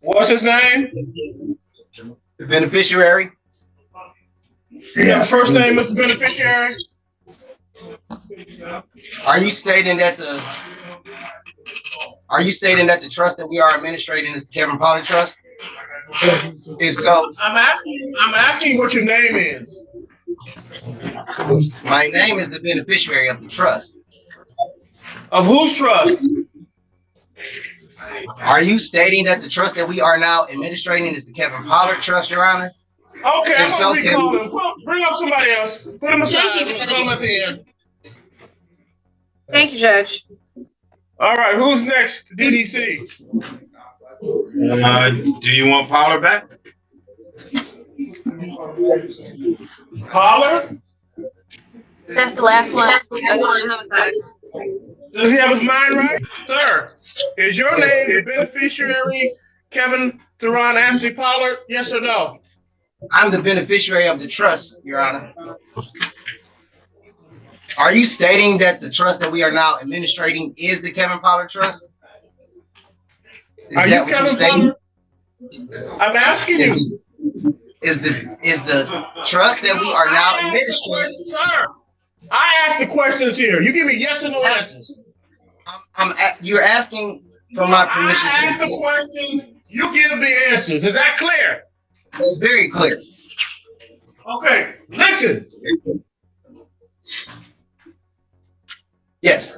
What's his name? The beneficiary. You have a first name, Mr. Beneficiary? Are you stating that the trust that we are administrating is the Kevin Pollard Trust? If so, I'm asking you what your name is. my name is the beneficiary of the trust. Of whose trust? Are you stating that the trust that we are now administrating is the Kevin Pollard Trust, Your Honor? Okay, I'm going to recall him. Bring up somebody else. Put him aside. Call him at the end. Thank you, Judge. All right, who's next? DDC. Do you want Pollard back? Pollard? That's the last one. Does he have his mind right? Sir, is your name the beneficiary Kevin Theron Anthony Pollard? Yes or no? I'm the beneficiary of the trust, Your Honor. Are you stating that the trust that we are now administrating is the Kevin Pollard Trust? Are you Kevin Pollard? I'm asking you. Is the trust that we are now administrating? Sir, I ask the questions here. You give me yes or no answers. You're asking for my permission. I ask the questions. You give the answers. Is that clear? It's very clear. Okay, listen. Yes.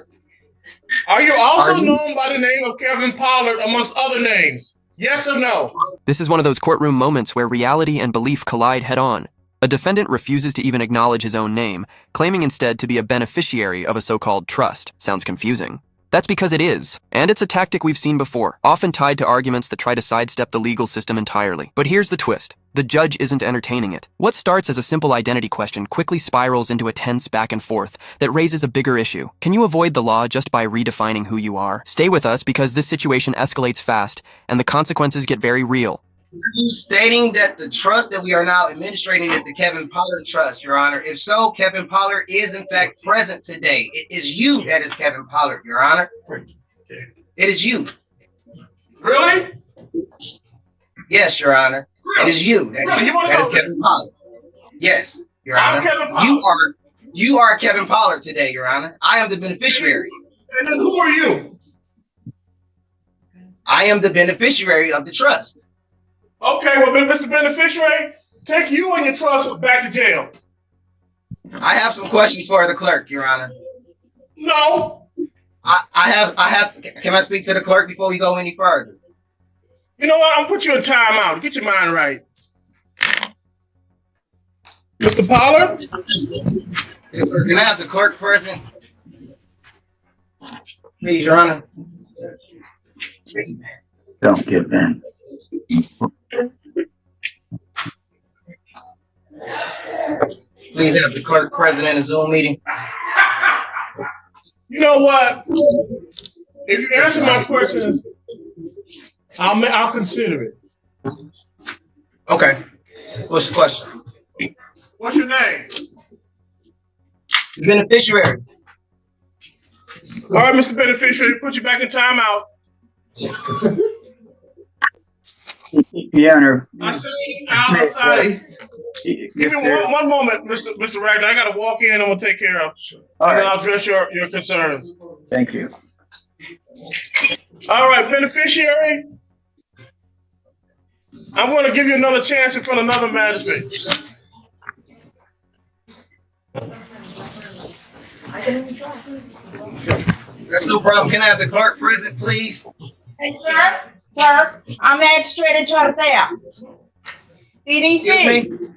Are you also known by the name of Kevin Pollard amongst other names? Yes or no? This is one of those courtroom moments where reality and belief collide head-on. A defendant refuses to even acknowledge his own name, claiming instead to be a beneficiary of a so-called trust. Sounds confusing. That's because it is, and it's a tactic we've seen before, often tied to arguments that try to sidestep the legal system entirely. But here's the twist. The judge isn't entertaining it. What starts as a simple identity question quickly spirals into a tense back and forth that raises a bigger issue. Can you avoid the law just by redefining who you are? Stay with us because this situation escalates fast, and the consequences get very real. Are you stating that the trust that we are now administrating is the Kevin Pollard Trust, Your Honor? If so, Kevin Pollard is in fact present today. It is you that is Kevin Pollard, Your Honor. It is you. Really? Yes, Your Honor. It is you. That is Kevin Pollard. Yes, Your Honor. You are Kevin Pollard today, Your Honor. I am the beneficiary. And then who are you? I am the beneficiary of the trust. Okay, well, Mr. Beneficiary, take you and your trust back to jail. I have some questions for the clerk, Your Honor. No. I have. Can I speak to the clerk before we go any further? You know what? I'm gonna put you in timeout. Get your mind right. Mr. Pollard? Yes, sir. Can I have the clerk present? Please, Your Honor. Don't give in. Please have the clerk present in a Zoom meeting. You know what? If you answer my questions, I'll consider it. Okay. What's the question? What's your name? The beneficiary. All right, Mr. Beneficiary, put you back in timeout. Your Honor. I see outside. Give me one moment, Mr. Ragnar. I got to walk in. I'm gonna take care of. All and right. then I'll address your concerns. Thank you. All right, beneficiary. I'm going to give you another chance in front of another magistrate. That's no problem. Can I have the clerk present, please? Hey, sir, I'm Magistrate Chartea. DDC. Excuse me?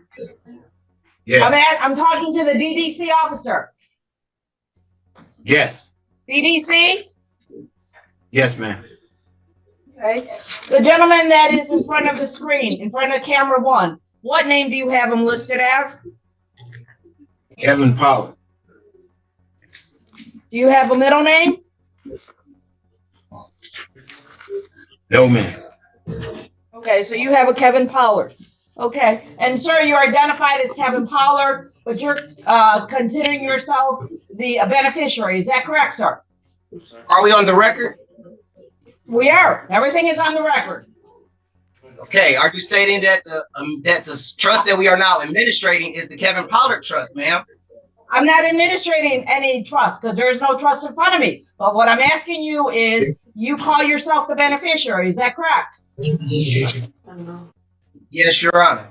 Yeah. I'm talking to the DDC officer. Yes. DDC? Yes, ma'am. Okay. The gentleman that is in front of the screen, in front of camera one, what name do you have him listed as? Kevin Pollard. Do you have a middle name? No, ma'am. Okay, so you have a Kevin Pollard. Okay, and sir, you're identified as Kevin Pollard, but you're considering yourself the beneficiary. Is that correct, sir? Are we on the record? We are. Everything is on the record. Okay, are you stating that the trust that we are now administrating is the Kevin Pollard trust, ma'am? I'm not administrating any trust because there's no trust in front of me. But what I'm asking you is, you call yourself the beneficiary. Is that correct? Yes, Your Honor.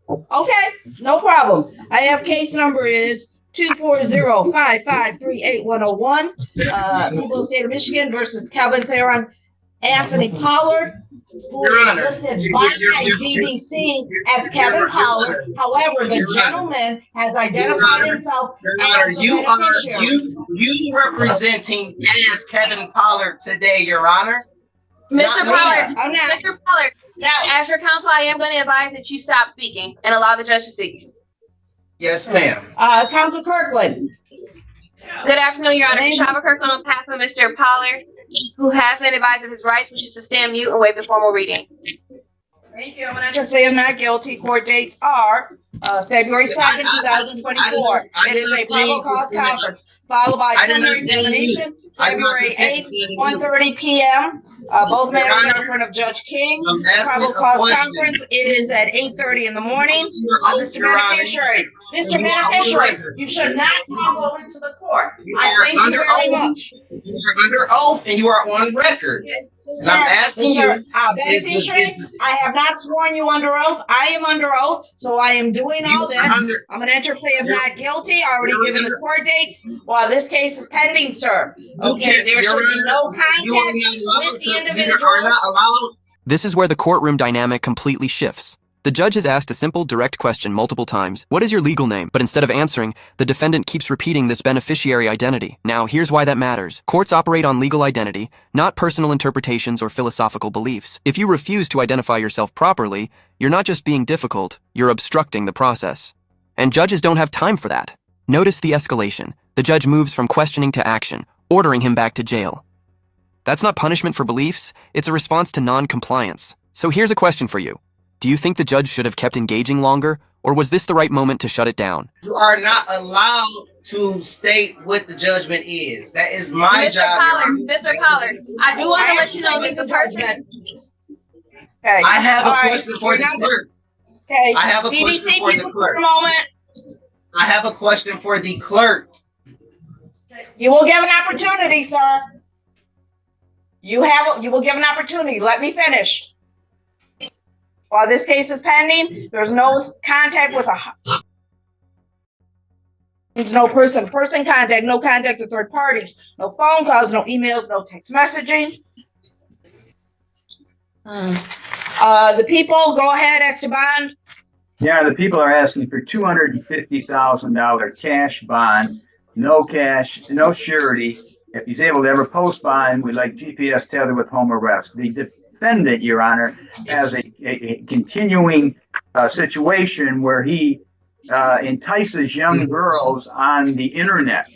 Okay, no problem. I have case number is 240-5538101. People of the state of Michigan versus Kevin Theron Anthony Pollard, who is listed by DDC as Kevin Pollard. However, the gentleman has identified himself as the beneficiary. You representing as Kevin Pollard today, Your Honor. Mr. Pollard, I'm not. Mr. Pollard, now as your counsel, I am going to advise that you stop speaking and allow the judge to speak. Yes, ma'am. Counsel Kirkland. Good afternoon, Your Honor. Shava Kirkland on behalf of Mr. Pollard, who has been advised of his rights, which is to stand mute and waive the formal reading. Thank you. I'm going to enter plea of not guilty. Court dates are February 2nd, 2024. It is a probable cause conference, followed by preliminary examination, February 8th, 1:30 p.m. Both matters are in front of Judge King. Probable cause conference, it is at 8:30 in the morning. Mr. Beneficiary, you should not talk over to the court. I thank you very much. You are under oath and you are on record. And I'm asking you, beneficiary, I have not sworn you under oath. I am under oath, so I am doing all this. I'm going to enter plea of not guilty. I already given the court dates while this case is pending, sir. Okay, there should be no contact with the individual. This is where the courtroom dynamic completely shifts. The judge has asked a simple, direct question multiple times. What is your legal name? But instead of answering, the defendant keeps repeating this beneficiary identity. Now, here's why that matters. Courts operate on legal identity, not personal interpretations or philosophical beliefs. If you refuse to identify yourself properly, you're not just being difficult, you're obstructing the process. And judges don't have time for that. Notice the escalation. The judge moves from questioning to action, ordering him back to jail. That's not punishment for beliefs, it's a response to non-compliance. So here's a question for you. Do you think the judge should have kept engaging longer, or was this the right moment to shut it down? You are not allowed to state what the judgment is. That is my job. Mr. Pollard, I do want to let you know this is person. Okay. I have a question for the clerk. Okay. I have a question for the clerk. I have a question for the clerk. You will give an opportunity, sir. You will give an opportunity. Let me finish. While this case is pending, there's no contact with there's no person contact, no contact with third parties, no phone calls, no emails, no text messaging. The people, go ahead, Esteban. Yeah, the people are asking for $250,000 cash bond, no cash, no surety. If he's able to ever post bond, we'd like GPS tethered with home arrest. The defendant, Your Honor, has a continuing situation where he entices young girls on the internet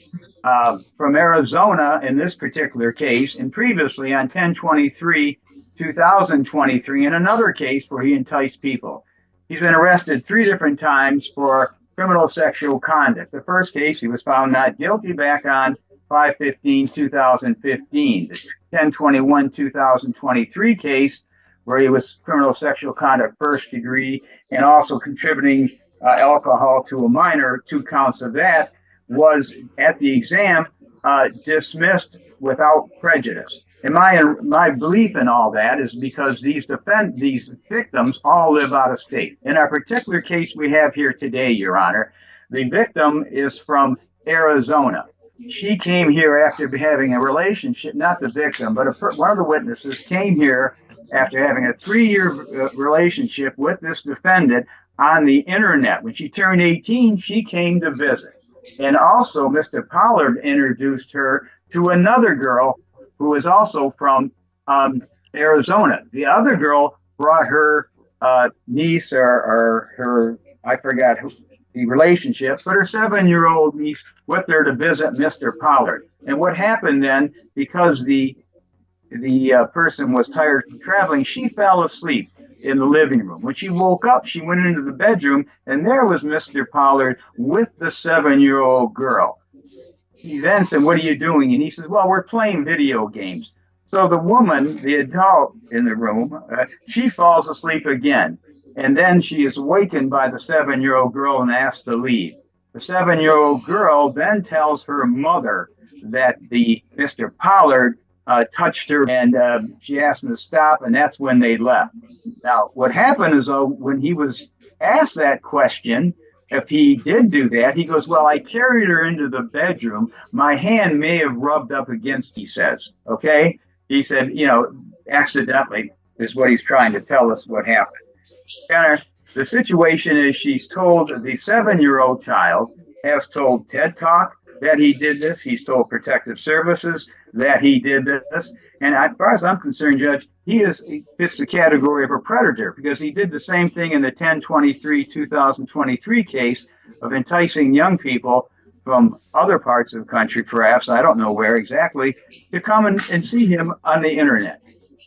from Arizona in this particular case, and previously on 10/23/2023 in another case where he enticed people. He's been arrested 3 different times for criminal sexual conduct. The first case, he was found not guilty back on 5/15/2015. The 10/21/2023 case, where he was criminal sexual conduct first degree and also contributing alcohol to a minor, 2 counts of that, was at the exam dismissed without prejudice. And my belief in all that is because these victims all live out of state. In our particular case we have here today, Your Honor, the victim is from Arizona. She came here after having a relationship, not the victim, but one of the witnesses came here after having a 3-year relationship with this defendant on the internet. When she turned 18, she came to visit. And also, Mr. Pollard introduced her to another girl who is also from Arizona. The other girl brought her niece or her, I forgot who, the relationship, but her 7-year-old niece with her to visit Mr. Pollard. And what happened then, because the person was tired from traveling, she fell asleep in the living room. When she woke up, she went into the bedroom, and there was Mr. Pollard with the 7-year-old girl. He then said, "What are you doing?" And he says, "Well, we're playing video games." So the woman, the adult in the room, she falls asleep again. And then she is awakened by the 7-year-old girl and asked to leave. The 7-year-old girl then tells her mother that the Mr. Pollard touched her, and she asked him to stop, and that's when they left. Now, what happened is, though, when he was asked that question, if he did do that, he goes, well, I carried her into the bedroom. My hand may have rubbed up against, he says, okay? He said, accidentally is what he's trying to tell us what happened. The situation is she's told, the 7-year-old child has told TED Talk that he did this. He's told Protective Services that he did this. And as far as I'm concerned, Judge, he fits the category of a predator because he did the same thing in the 1023-2023 case of enticing young people from other parts of the country, perhaps, I don't know where exactly, to come and see him on the internet.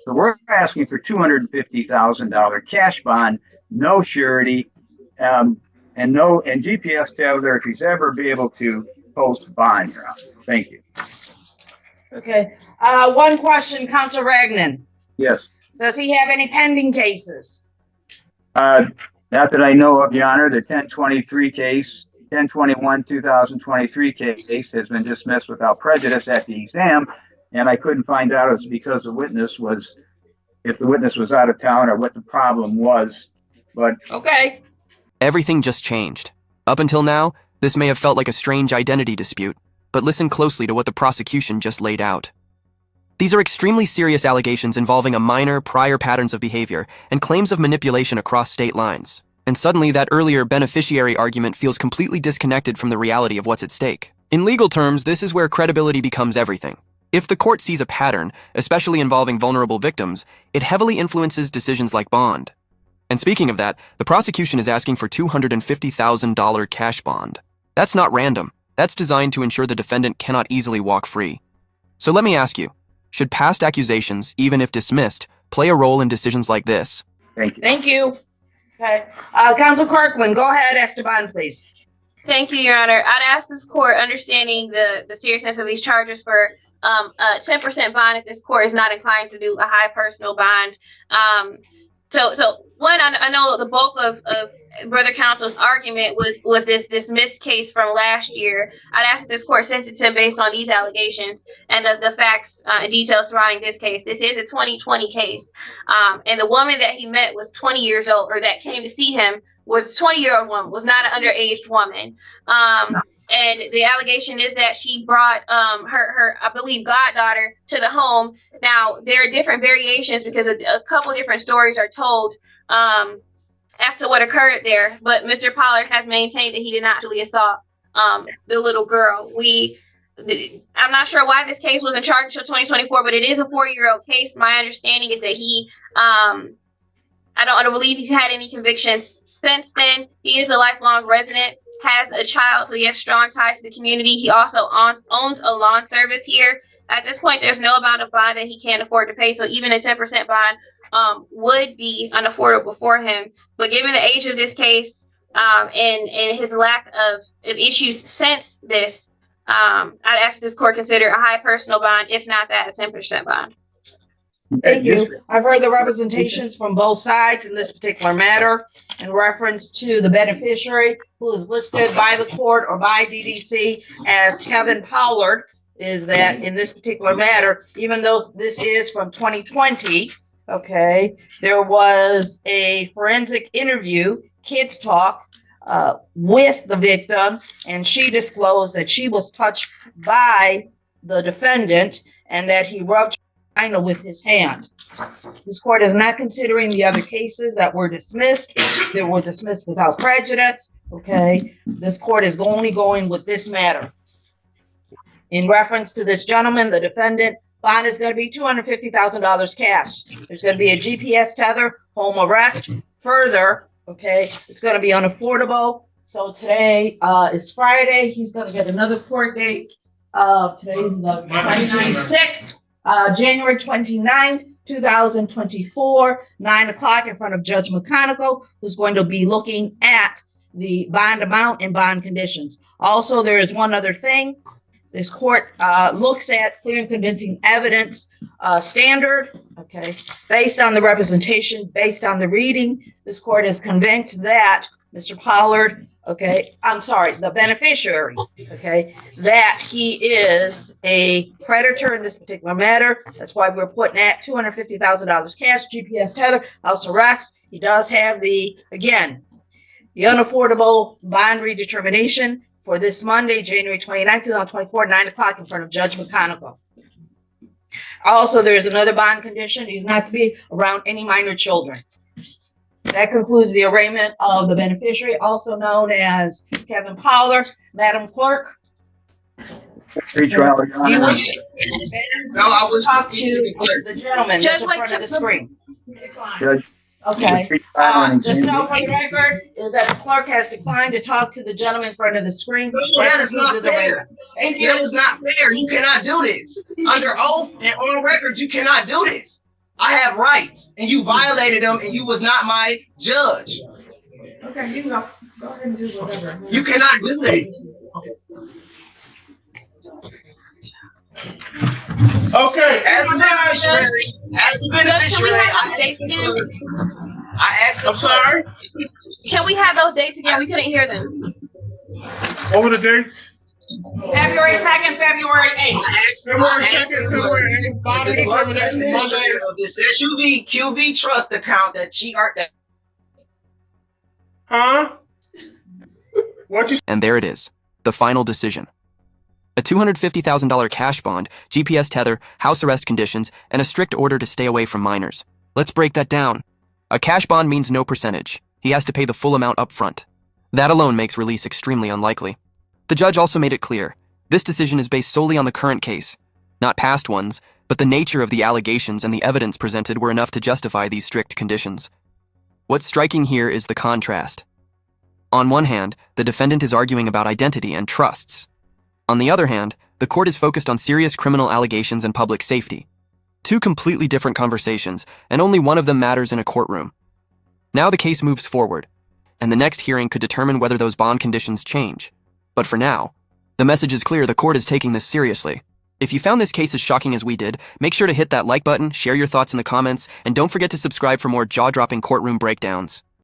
So we're asking for $250,000 cash bond, no surety, and GPS tether if he's ever be able to post bond. Thank you. Okay. One question, Council Ragnan. Yes. Does he have any pending cases? Not that I know of, Your Honor. The 1021-2023 case has been dismissed without prejudice at the exam, and I couldn't find out it's because the witness was, if the witness was out of town or what the problem was. But okay. Everything just changed. Up until now, this may have felt like a strange identity dispute, but listen closely to what the prosecution just laid out. These are extremely serious allegations involving a minor, prior patterns of behavior, and claims of manipulation across state lines. And suddenly that earlier beneficiary argument feels completely disconnected from the reality of what's at stake. In legal terms, this is where credibility becomes everything. If the court sees a pattern, especially involving vulnerable victims, it heavily influences decisions like bond. And speaking of that, the prosecution is asking for $250,000 cash bond. That's not random. That's designed to ensure the defendant cannot easily walk free. So let me ask you, should past accusations, even if dismissed, play a role in decisions like this? thank you. Thank you. Okay. Council Kirkland, go ahead, Esteban, please. Thank you, Your Honor. I'd ask this court, understanding the seriousness of these charges, for a 10% bond if this court is not inclined to do a high personal bond. So one, I know the bulk of Brother Counsel's argument was this dismissed case from last year. I'd ask that this court sentence him based on these allegations and the facts and details surrounding this case. This is a 2020 case. And the woman that he met was 20 years old, or that came to see him was a 20-year-old woman, was not an underage woman. And the allegation is that she brought her, I believe, goddaughter to the home. Now, there are different variations because a couple different stories are told as to what occurred there. But Mr. Pollard has maintained that he did not actually assault the little girl. I'm not sure why this case wasn't charged until 2024, but it is a 4-year-old case. My understanding is that he, I don't believe he's had any convictions since then. He is a lifelong resident, has a child, so he has strong ties to the community. He also owns a lawn service here. At this point, there's no amount of bond that he can't afford to pay, so even a 10% bond would be unaffordable for him. But given the age of this case and his lack of issues since this, I'd ask this court consider a high personal bond, if not that, a 10% bond. Thank you. I've heard the representations from both sides in this particular matter in reference to the beneficiary who is listed by the court or by DDC as Kevin Pollard, is that in this particular matter, even though this is from 2020, okay, there was a forensic interview, Kids Talk, with the victim, and she disclosed that she was touched by the defendant and that he rubbed with his hand. This court is not considering the other cases that were dismissed. They were dismissed without prejudice. Okay. This court is only going with this matter. In reference to this gentleman, the defendant, bond is going to be $250,000 cash. There's going to be a GPS tether, home arrest. Further, okay, it's going to be unaffordable. So today is Friday. He's going to get another court date. Today's the 26th. January 29th, 2024, 9 o'clock in front of Judge McConigal, who's going to be looking at the bond amount and bond conditions. Also, there is one other thing. this court looks at clear and convincing evidence standard, okay, based on the representation, based on the reading. This court is convinced that Mr. Pollard, the beneficiary, that he is a creditor in this particular matter. That's why we're putting at $250,000 cash, GPS tether, house arrest. He does have the unaffordable bond redetermination for this Monday, January 29, 2024, 9 o'clock in front of Judge McConigal. Also, there's another bond condition. He's not to be around any minor children. That concludes the arraignment of the beneficiary, also known as Kevin Pollard. Madam Clerk. Pre-trial, Your Do you Honor. wish to talk to the gentleman that's in front of the screen? Judge, Okay. pre-trial on Just exam- know for the record is that the clerk has declined to talk to the gentleman in front of the screen. No, that is not concludes the fair. arraignment. Thank you. That is not fair. You cannot do this. Under oath and on record, you cannot do this. I have rights, and you violated them, and you was not my judge. Okay, you can go. Go ahead and do whatever. You cannot do that. Okay. As the beneficiary, Judge, can we have those dates again? I asked the I'm sorry. Can we have those dates again? We couldn't hear them. What were the dates? February 2nd, February 8th. February 2nd, February 8th. Bond the clerk redetermination administrator Monday. of this QV trust account that Huh? What you? And there it is, the final decision. A $250,000 cash bond, GPS tether, house arrest conditions, and a strict order to stay away from minors. Let's break that down. A cash bond means no percentage. He has to pay the full amount up front. That alone makes release extremely unlikely. The judge also made it clear, this decision is based solely on the current case, not past ones, but the nature of the allegations and the evidence presented were enough to justify these strict conditions. What's striking here is the contrast. On one hand, the defendant is arguing about identity and trusts. On the other hand, the court is focused on serious criminal allegations and public safety. Two completely different conversations, and only one of them matters in a courtroom. Now the case moves forward, and the next hearing could determine whether those bond conditions change. But for now, the message is clear: the court is taking this seriously. If you found this case as shocking as we did, make sure to hit that like button, share your thoughts in the comments, and don't forget to subscribe for more jaw-dropping courtroom breakdowns.